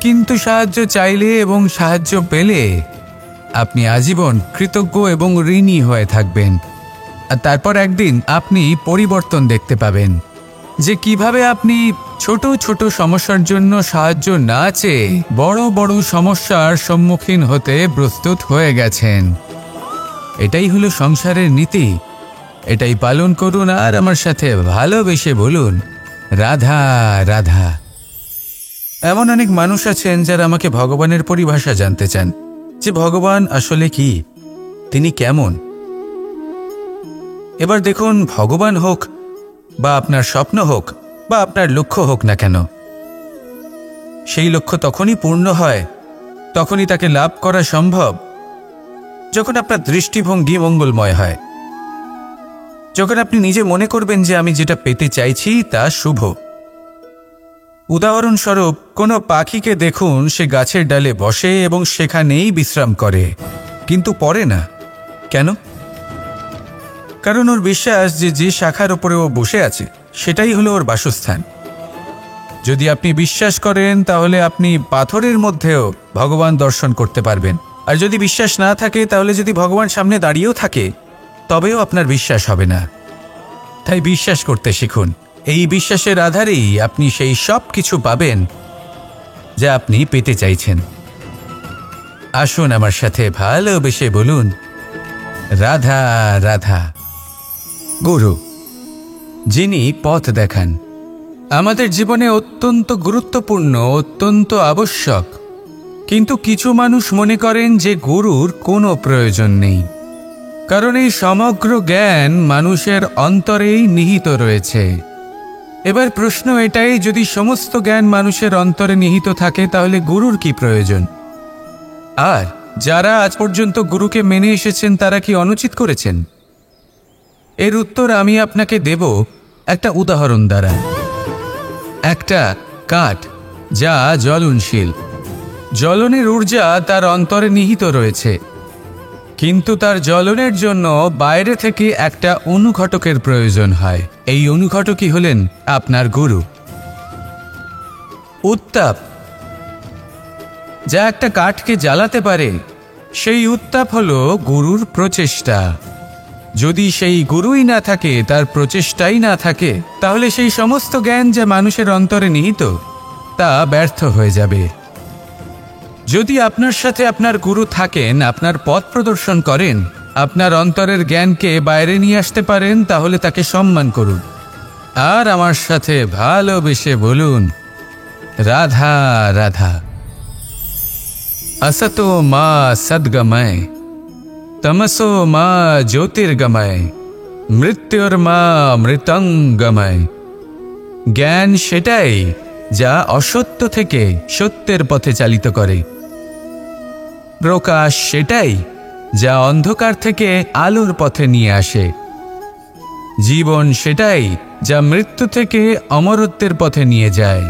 কিন্তু সাহায্য চাইলে এবং সাহায্য পেলে আপনি আজীবন কৃতজ্ঞ এবং ঋণী হয়ে থাকবেন। আর তারপর একদিন আপনি পরিবর্তন দেখতে পাবেন যে কিভাবে আপনি ছোট ছোট সমস্যার জন্য সাহায্য না চেয়ে বড় বড় সমস্যার সম্মুখীন হতে প্রস্তুত হয়ে গেছেন। এটাই হলো সংসারের নীতি। এটাই পালন করুন আর আমার সাথে ভালোবেসে বলুন, রাধা রাধা। এমন অনেক মানুষ আছেন যারা আমাকে ভগবানের পরিভাষা জানতে চান, যে ভগবান আসলে কি, তিনি কেমন। এবার দেখুন, ভগবান হোক বা আপনার স্বপ্ন হোক বা আপনার লক্ষ্য হোক না কেন, সেই লক্ষ্য তখনই পূর্ণ হয়, তখনই তাকে লাভ করা সম্ভব যখন আপনার দৃষ্টিভঙ্গি মঙ্গলময় হয়। যখন আপনি নিজে মনে করবেন যে আমি যেটা পেতে চাইছি তা শুভ। উদাহরণস্বরূপ, কোনো পাখিকে দেখুন, সে গাছের ডালে বসে এবং সেখানেই বিশ্রাম করে, কিন্তু পড়ে না। কেন? কারণ ওর বিশ্বাস যে যে শাখার উপরে ও বসে আছে সেটাই হলো ওর বাসস্থান। যদি আপনি বিশ্বাস করেন তাহলে আপনি পাথরের মধ্যেও ভগবান দর্শন করতে পারবেন। আর যদি বিশ্বাস না থাকে, তাহলে যদি ভগবান সামনে দাঁড়িয়েও থাকে তবেও আপনার বিশ্বাস হবে না। তাই বিশ্বাস করতে শিখুন। এই বিশ্বাসের আধারেই আপনি সেই সব কিছু পাবেন যা আপনি পেতে চাইছেন। আসুন আমার সাথে ভালোবেসে বলুন, রাধা রাধা। গুরু, যিনি পথ দেখান, আমাদের জীবনে অত্যন্ত গুরুত্বপূর্ণ, অত্যন্ত আবশ্যক। কিন্তু কিছু মানুষ মনে করেন যে গুরুর কোনো প্রয়োজন নেই, কারণ এই সমগ্র জ্ঞান মানুষের অন্তরেই নিহিত রয়েছে। এবার প্রশ্ন এটাই, যদি সমস্ত জ্ঞান মানুষের অন্তরে নিহিত থাকে তাহলে গুরুর কি প্রয়োজন? আর যারা আজ পর্যন্ত গুরুকে মেনে এসেছেন তারা কি অনুচিত করেছেন? এর উত্তর আমি আপনাকে দেব একটা উদাহরণ দ্বারা। একটা কাঠ যা জ্বলনশীল, জ্বলনের ঊর্জা তার অন্তরে নিহিত রয়েছে, কিন্তু তার জ্বলনের জন্য বাইরে থেকে একটা অনুঘটকের প্রয়োজন হয়। এই অনুঘটকই হলেন আপনার গুরু। উত্তাপ যা একটা কাঠকে জ্বালাতে পারে, সেই উত্তাপ হলো গুরুর প্রচেষ্টা। যদি সেই গুরুই না থাকে, তার প্রচেষ্টাই না থাকে, তাহলে সেই সমস্ত জ্ঞান যা মানুষের অন্তরে নিহিত তা ব্যর্থ হয়ে যাবে। যদি আপনার সাথে আপনার গুরু থাকেন, আপনার পথ প্রদর্শন করেন, আপনার অন্তরের জ্ঞানকে বাইরে নিয়ে আসতে পারেন, তাহলে তাকে সম্মান করুন। আর আমার সাথে ভালোবেসে বলুন, রাধা রাধা। असतो मा सद्गमय, तमसो मा ज्योतिर्गमय, মৃত্যুর্মা মৃতঙ্গময়। জ্ঞান সেটাই যা অসত্য থেকে সত্যের পথে চালিত করে। প্রকাশ সেটাই যা অন্ধকার থেকে আলোর পথে নিয়ে আসে। জীবন সেটাই যা মৃত্যু থেকে অমরত্বের পথে নিয়ে যায়।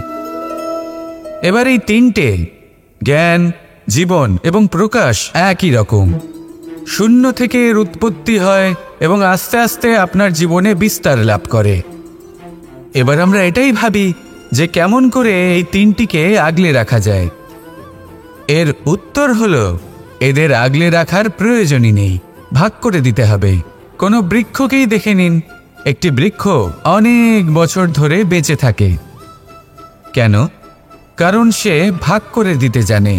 এবার এই তিনটে, জ্ঞান, জীবন এবং প্রকাশ, একই রকম। শূন্য থেকে এর উৎপত্তি হয় এবং আস্তে আস্তে আপনার জীবনে বিস্তার লাভ করে। এবার আমরা এটাই ভাবি যে কেমন করে এই তিনটিকে আগলে রাখা যায়। এর উত্তর হলো, এদের আগলে রাখার প্রয়োজনই নেই, ভাগ করে দিতে হবে। কোনো বৃক্ষকেই দেখে নিন, একটি বৃক্ষ অনেক বছর ধরে বেঁচে থাকে। কেন? কারণ সে ভাগ করে দিতে জানে।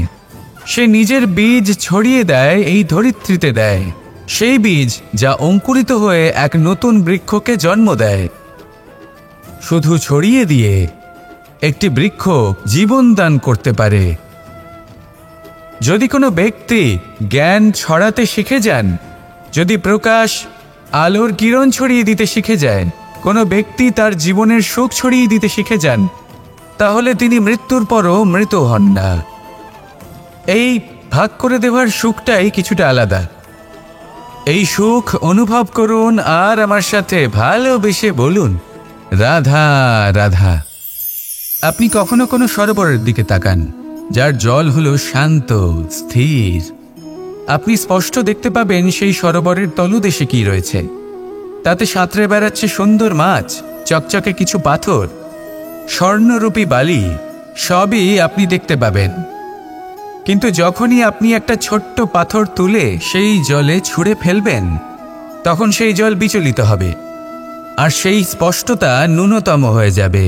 সে নিজের বীজ ছড়িয়ে দেয়, এই ধরিত্রীতে দেয়, সেই বীজ যা অঙ্কুরিত হয়ে এক নতুন বৃক্ষকে জন্ম দেয়। শুধু ছড়িয়ে দিয়ে একটি বৃক্ষ জীবন দান করতে পারে। যদি কোনো ব্যক্তি জ্ঞান ছড়াতে শিখে যান, যদি প্রকাশ, আলোর কিরণ ছড়িয়ে দিতে শিখে যায়, কোনো ব্যক্তি তার জীবনের সুখ ছড়িয়ে দিতে শিখে যান, তাহলে তিনি মৃত্যুর পরও মৃত হন না। এই ভাগ করে দেওয়ার সুখটাই কিছুটা আলাদা। এই সুখ অনুভব করুন আর আমার সাথে ভালোবেসে বলুন, রাধা রাধা। আপনি কখনো কোনো সরোবরের দিকে তাকান, যার জল হলো শান্ত, স্থির। আপনি স্পষ্ট দেখতে পাবেন সেই সরোবরের তলদেশে কি রয়েছে। তাতে সাঁতরে বেড়াচ্ছে সুন্দর মাছ, চকচকে কিছু পাথর, স্বর্ণরূপী বালি, সবই আপনি দেখতে পাবেন। কিন্তু যখনই আপনি একটা ছোট্ট পাথর তুলে সেই জলে ছুঁড়ে ফেলবেন, তখন সেই জল বিচলিত হবে আর সেই স্পষ্টতা ন্যূনতম হয়ে যাবে।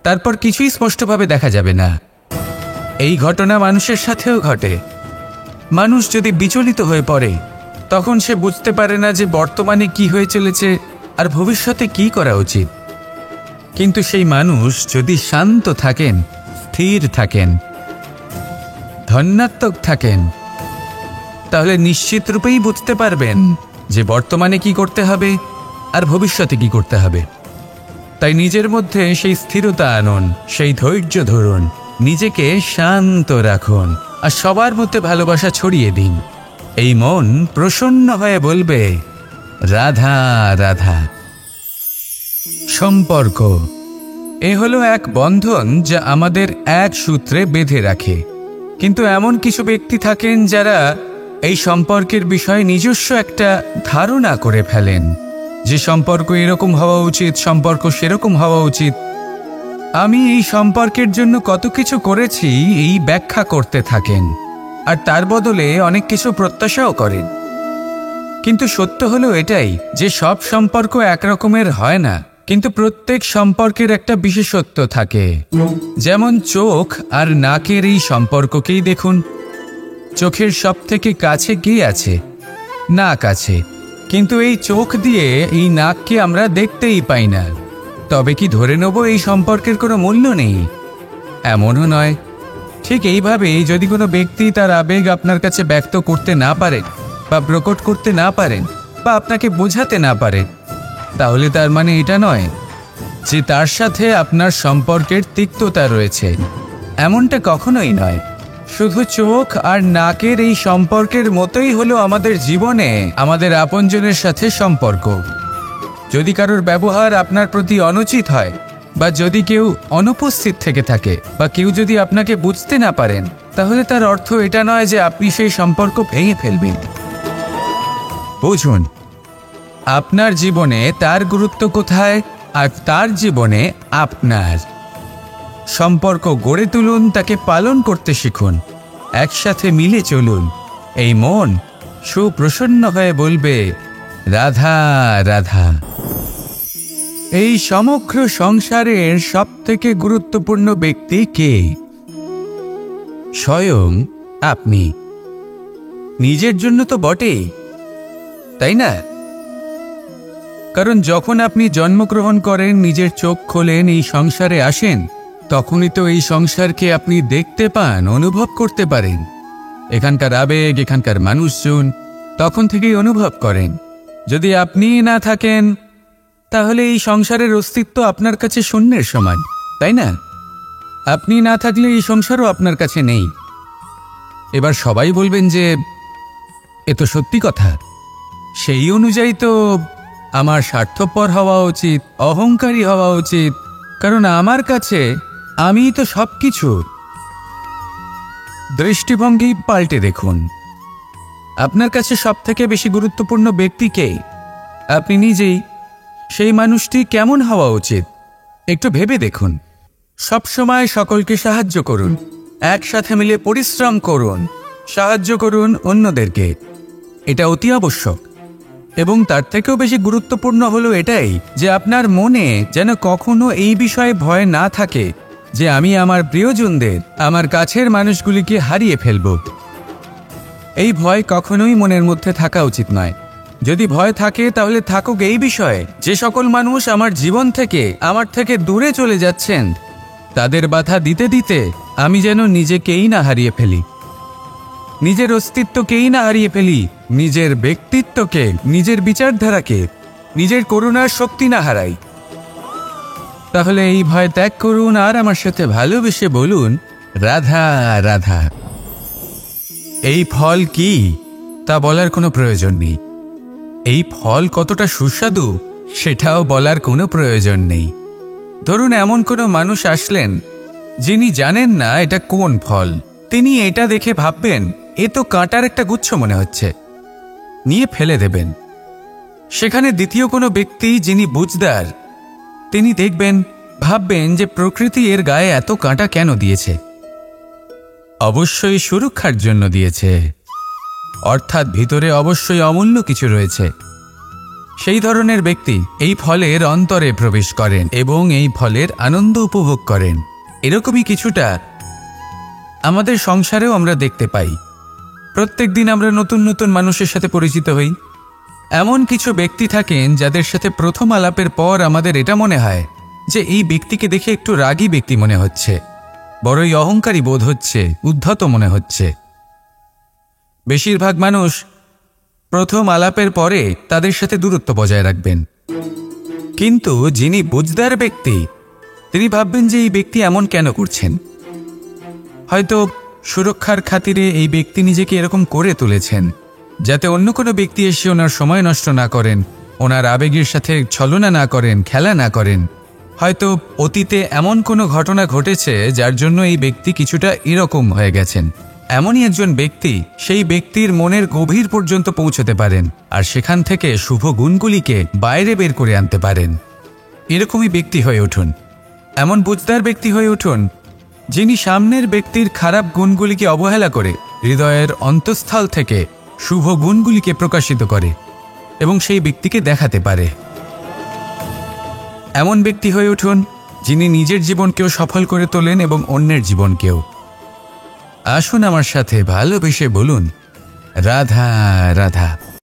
তারপর কিছুই স্পষ্টভাবে দেখা যাবে না। এই ঘটনা মানুষের সাথেও ঘটে। মানুষ যদি বিচলিত হয়ে পড়ে, তখন সে বুঝতে পারে না যে বর্তমানে কি হয়ে চলেছে আর ভবিষ্যতে কি করা উচিত। কিন্তু সেই মানুষ যদি শান্ত থাকেন, স্থির থাকেন, ধন্যাত্মক থাকেন, তাহলে নিশ্চিত রূপেই বুঝতে পারবেন যে বর্তমানে কি করতে হবে আর ভবিষ্যতে কি করতে হবে। তাই নিজের মধ্যে সেই স্থিরতা আনুন, সেই ধৈর্য ধরুন, নিজেকে শান্ত রাখুন আর সবার মধ্যে ভালোবাসা ছড়িয়ে দিন। এই মন প্রসন্ন হয়ে বলবে, রাধা রাধা। সম্পর্ক এ হলো এক বন্ধন যা আমাদের এক সূত্রে বেঁধে রাখে। কিন্তু এমন কিছু ব্যক্তি থাকেন যারা এই সম্পর্কের বিষয়ে নিজস্ব একটা ধারণা করে ফেলেন যে সম্পর্ক এরকম হওয়া উচিত, সম্পর্ক সেরকম হওয়া উচিত। আমি এই সম্পর্কের জন্য কত কিছু করেছি এই ব্যাখ্যা করতে থাকেন আর তার বদলে অনেক কিছু প্রত্যাশাও করেন। কিন্তু সত্য হলো এটাই যে সব সম্পর্ক একরকমের হয় না, কিন্তু প্রত্যেক সম্পর্কের একটা বিশেষত্ব থাকে। যেমন চোখ আর নাকের এই সম্পর্ককেই দেখুন। চোখের সব থেকে কাছে কে আছে? নাক আছে, কিন্তু এই চোখ দিয়ে এই নাককে আমরা দেখতেই পাই না। তবে কি ধরে নেব এই সম্পর্কের কোনো মূল্য নেই? এমনও নয়। ঠিক এইভাবেই যদি কোনো ব্যক্তি তার আবেগ আপনার কাছে ব্যক্ত করতে না পারে বা প্রকট করতে না পারেন বা আপনাকে বোঝাতে না পারে, তাহলে তার মানে এটা নয় যে তার সাথে আপনার সম্পর্কের তিক্ততা রয়েছে। এমনটা কখনোই নয়। শুধু চোখ আর নাকের এই সম্পর্কের মতোই হলো আমাদের জীবনে আমাদের আপনজনের সাথে সম্পর্ক। যদি কারোর ব্যবহার আপনার প্রতি অনুচিত হয় বা যদি কেউ অনুপস্থিত থেকে থাকে বা কেউ যদি আপনাকে বুঝতে না পারেন, তাহলে তার অর্থ এটা নয় যে আপনি সেই সম্পর্ক ভেঙে ফেলবেন। বুঝুন, আপনার জীবনে তার গুরুত্ব কোথায় আর তার জীবনে আপনার। সম্পর্ক গড়ে তুলুন, তাকে পালন করতে শিখুন, একসাথে মিলে চলুন। এই মন সুপ্রসন্ন হয়ে বলবে, রাধা রাধা। এই সমগ্র সংসারের সবথেকে গুরুত্বপূর্ণ ব্যক্তি কে? স্বয়ং আপনি। নিজের জন্য তো বটেই, তাই না? কারণ যখন আপনি জন্মগ্রহণ করেন, নিজের চোখ খোলেন, এই সংসারে আসেন, তখনই তো এই সংসারকে আপনি দেখতে পান, অনুভব করতে পারেন। এখানকার আবেগ, এখানকার মানুষজন তখন থেকেই অনুভব করেন। যদি আপনি না থাকেন, তাহলে এই সংসারের অস্তিত্ব আপনার কাছে শূন্যের সমান, তাই না? আপনি না থাকলে এই সংসারও আপনার কাছে নেই। এবার সবাই বলবেন যে এ তো সত্যি কথা। সেই অনুযায়ী তো আমার স্বার্থপর হওয়া উচিত, অহংকারী হওয়া উচিত, কারণ আমার কাছে আমিই তো সব কিছু। দৃষ্টিভঙ্গি পাল্টে দেখুন। আপনার কাছে সবথেকে বেশি গুরুত্বপূর্ণ ব্যক্তি কে? আপনি নিজেই। সেই মানুষটি কেমন হওয়া উচিত একটু ভেবে দেখুন। সবসময় সকলকে সাহায্য করুন, একসাথে মিলে পরিশ্রম করুন, সাহায্য করুন অন্যদেরকে। এটা অতি আবশ্যক। এবং তার থেকেও বেশি গুরুত্বপূর্ণ হলো এটাই যে আপনার মনে যেন কখনো এই বিষয়ে ভয় না থাকে যে আমি আমার প্রিয়জনদের, আমার কাছের মানুষগুলিকে হারিয়ে ফেলব। এই ভয় কখনোই মনের মধ্যে থাকা উচিত নয়। যদি ভয় থাকে তাহলে থাকুক এই বিষয়ে যে সকল মানুষ আমার জীবন থেকে, আমার থেকে দূরে চলে যাচ্ছেন, তাদের বাধা দিতে দিতে আমি যেন নিজেকেই না হারিয়ে ফেলি, নিজের অস্তিত্বকেই না হারিয়ে ফেলি, নিজের ব্যক্তিত্বকে, নিজের বিচারধারাকে, নিজের করুণার শক্তি না হারাই। তাহলে এই ভয় ত্যাগ করুন আর আমার সাথে ভালোবেসে বলুন, রাধা রাধা। এই ফল কি তা বলার কোনো প্রয়োজন নেই। এই ফল কতটা সুস্বাদু সেটাও বলার কোনো প্রয়োজন নেই। ধরুন এমন কোনো মানুষ আসলেন যিনি জানেন না এটা কোন ফল। তিনি এটা দেখে ভাববেন এ তো কাঁটার একটা গুচ্ছ মনে হচ্ছে, নিয়ে ফেলে দেবেন। সেখানে দ্বিতীয় কোনো ব্যক্তি যিনি বুঝদার, তিনি দেখবেন, ভাববেন যে প্রকৃতি এর গায়ে এত কাঁটা কেন দিয়েছে? অবশ্যই সুরক্ষার জন্য দিয়েছে, অর্থাৎ ভিতরে অবশ্যই অমূল্য কিছু রয়েছে। সেই ধরনের ব্যক্তি এই ফলের অন্তরে প্রবেশ করেন এবং এই ফলের আনন্দ উপভোগ করেন। এরকমই কিছুটা আমাদের সংসারেও আমরা দেখতে পাই। প্রত্যেক দিন আমরা নতুন নতুন মানুষের সাথে পরিচিত হই। এমন কিছু ব্যক্তি থাকেন যাদের সাথে প্রথম আলাপের পর আমাদের এটা মনে হয় যে এই ব্যক্তিকে দেখে একটু রাগী ব্যক্তি মনে হচ্ছে, বড়ই অহংকারী বোধ হচ্ছে, উদ্ধত মনে হচ্ছে। বেশিরভাগ মানুষ প্রথম আলাপের পরে তাদের সাথে দূরত্ব বজায় রাখবেন। কিন্তু যিনি বুঝদার ব্যক্তি, তিনি ভাববেন যে এই ব্যক্তি এমন কেন করছেন। হয়তো সুরক্ষার খাতিরে এই ব্যক্তি নিজেকে এরকম করে তুলেছেন যাতে অন্য কোনো ব্যক্তি এসে ওনার সময় নষ্ট না করেন, ওনার আবেগের সাথে ছলনা না করেন, খেলা না করেন। হয়তো অতীতে এমন কোনো ঘটনা ঘটেছে যার জন্য এই ব্যক্তি কিছুটা এরকম হয়ে গেছেন। এমনই একজন ব্যক্তি সেই ব্যক্তির মনের গভীর পর্যন্ত পৌঁছতে পারেন আর সেখান থেকে শুভ গুণগুলিকে বাইরে বের করে আনতে পারেন। এরকমই ব্যক্তি হয়ে উঠুন, এমন বুঝদার ব্যক্তি হয়ে উঠুন যিনি সামনের ব্যক্তির খারাপ গুণগুলিকে অবহেলা করে হৃদয়ের অন্তঃস্থল থেকে শুভ গুণগুলিকে প্রকাশিত করে। এবং সেই ব্যক্তিকে দেখাতে পারে। এমন ব্যক্তি হয়ে উঠুন যিনি নিজের জীবনকেও সফল করে তোলেন এবং অন্যের জীবনকেও। আসুন আমার সাথে ভালোবেসে বলুন, রাধা রাধা।